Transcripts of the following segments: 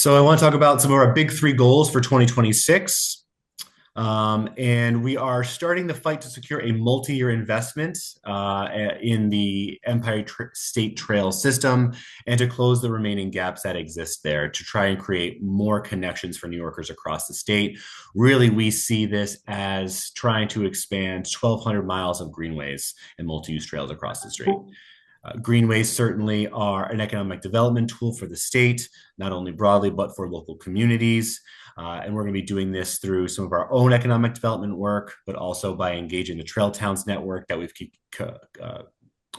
So I want to talk about some of our big three goals for 2026. And we are starting the fight to secure a multi-year investment in the State Trail system and to close the remaining gaps that exist there to try and create more connections for New Yorkers across the state. Really, we see this as trying to expand 1,200 miles of greenways and multi-use trails across the state. Greenways certainly are an economic development tool for the state, not only broadly, but for local communities. And we're going to be doing this through some of our own economic development work, but also by engaging the Trail Towns network that we've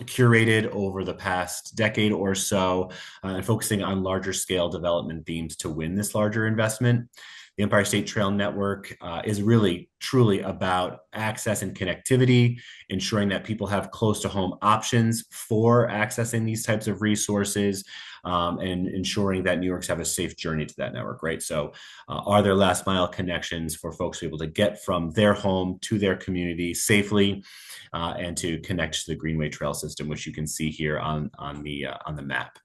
curated over the past decade or so, and focusing on larger scale development themes to win this larger investment. The Empire State Trail Network is really truly about access and connectivity, ensuring that people have close to home options for accessing these types of resources, and ensuring that New Yorkers have a safe journey to that network, right? So are there last mile connections for folks to be able to get from their home to their community safely, and to connect to the Greenway Trail system, which you can see here on the map.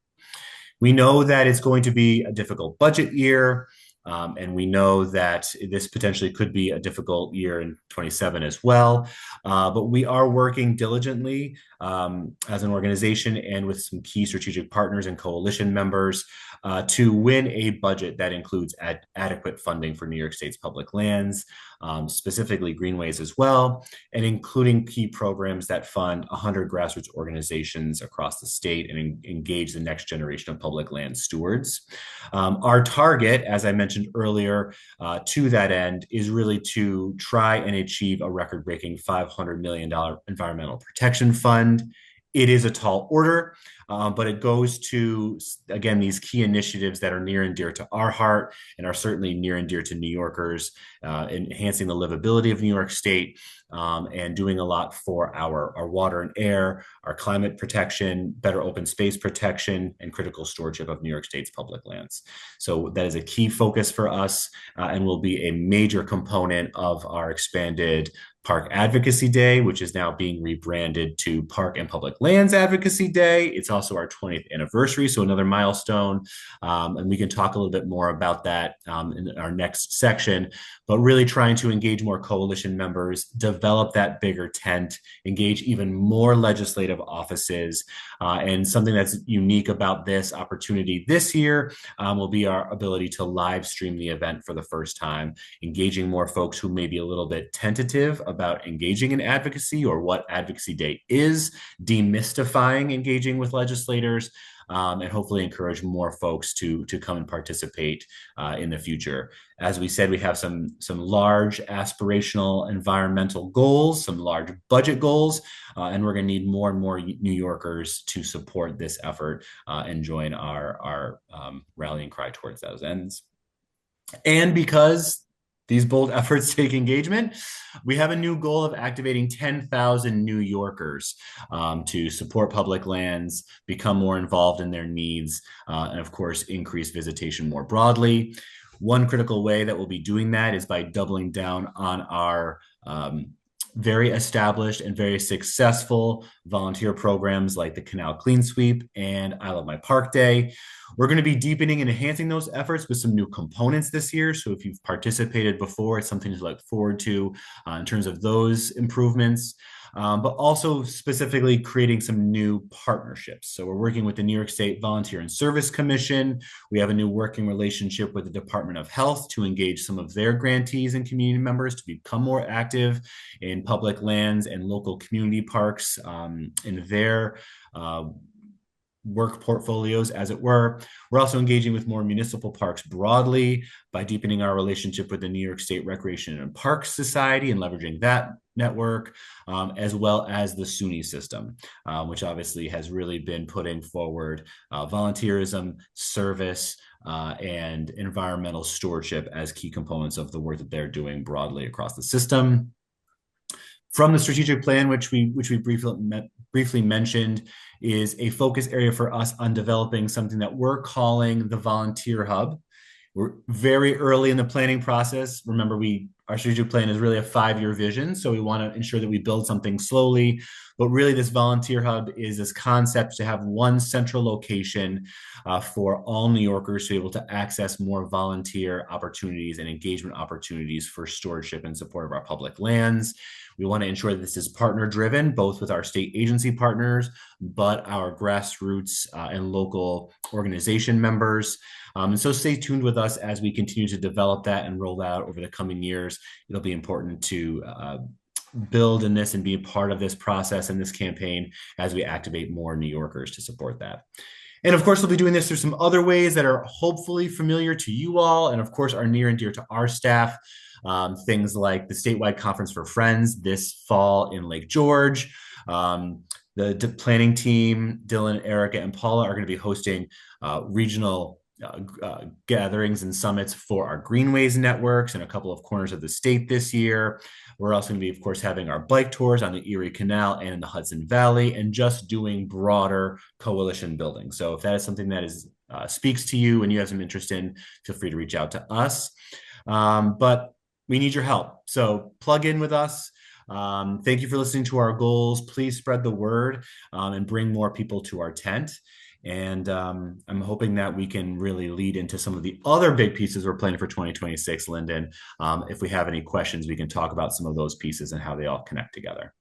We know that it's going to be a difficult budget year. And we know that this potentially could be a difficult year in 27 as well. But we are working diligently as an organization and with some key strategic partners and coalition members to win a budget that includes adequate funding for New York State's public lands, specifically greenways as well, and including key programs that fund 100 grassroots organizations across the state and engage the next generation of public land stewards. Our target, as I mentioned earlier, to that end is really to try and achieve a record-breaking $500 million environmental protection fund. It is a tall order, but it goes to, again, these key initiatives that are near and dear to our heart and are certainly near and dear to New Yorkers, enhancing the livability of New York State, and doing a lot for our water and air, our climate protection, better open space protection, and critical stewardship of New York State's public lands. So that is a key focus for us, and will be a major component of our expanded Park Advocacy Day, which is now being rebranded to Park and Public Lands Advocacy Day. It's also our 20th anniversary, so another milestone. And we can talk a little bit more about that in our next section, but really trying to engage more coalition members, develop that bigger tent, engage even more legislative offices. And something that's unique about this opportunity this year will be our ability to live stream the event for the first time, engaging more folks who may be a little bit tentative about engaging in advocacy or what Advocacy Day is, demystifying engaging with legislators, and hopefully encourage more folks to come and participate in the future. As we said, we have some large aspirational environmental goals, some large budget goals, and we're going to need more and more New Yorkers to support this effort and join our rallying cry towards those ends. And because these bold efforts take engagement, we have a new goal of activating 10,000 New Yorkers to support public lands, become more involved in their needs, and of course, increase visitation more broadly. One critical way that we'll be doing that is by doubling down on our very established and very successful volunteer programs like the Canal Clean Sweep and I Love My Park Day. We're going to be deepening and enhancing those efforts with some new components this year. So if you've participated before, it's something to look forward to in terms of those improvements. But also specifically creating some new partnerships. So we're working with the New York State Volunteer and Service Commission. We have a new working relationship with the Department of Health to engage some of their grantees and community members to become more active in public lands and local community parks in their work portfolios, as it were. We're also engaging with more municipal parks broadly by deepening our relationship with the New York State Recreation and Parks Society and leveraging that network, as well as the SUNY system, which obviously has really been putting forward volunteerism, service, and environmental stewardship as key components of the work that they're doing broadly across the system. From the strategic plan, which we briefly mentioned, is a focus area for us on developing something that we're calling the Volunteer Hub. We're very early in the planning process. Remember, we our strategic plan is really a 5-year vision. So we want to ensure that we build something slowly. But really, this volunteer hub is this concept to have one central location for all New Yorkers to be able to access more volunteer opportunities and engagement opportunities for stewardship and support of our public lands. We want to ensure that this is partner driven, both with our state agency partners, but our grassroots and local organization members. And so stay tuned with us as we continue to develop that and roll out over the coming years. It'll be important to build in this and be a part of this process and this campaign as we activate more New Yorkers to support that. And of course, we'll be doing this through some other ways that are hopefully familiar to you all, and of course, are near and dear to our staff. Things like the statewide conference for friends this fall in Lake George. The planning team, Dylan, Erica, and Paula, are going to be hosting regional gatherings and summits for our greenways networks in a couple of corners of the state this year. We're also going to be, of course, having our bike tours on the Erie Canal and in the Hudson Valley, and just doing broader coalition building. So if that is something that is speaks to you and you have some interest in, feel free to reach out to us. But we need your help. So plug in with us. Thank you for listening to our goals. Please spread the word and bring more people to our tent. And I'm hoping that we can really lead into some of the other big pieces we're planning for 2026, Lyndon. If we have any questions, we can talk about some of those pieces and how they all connect together.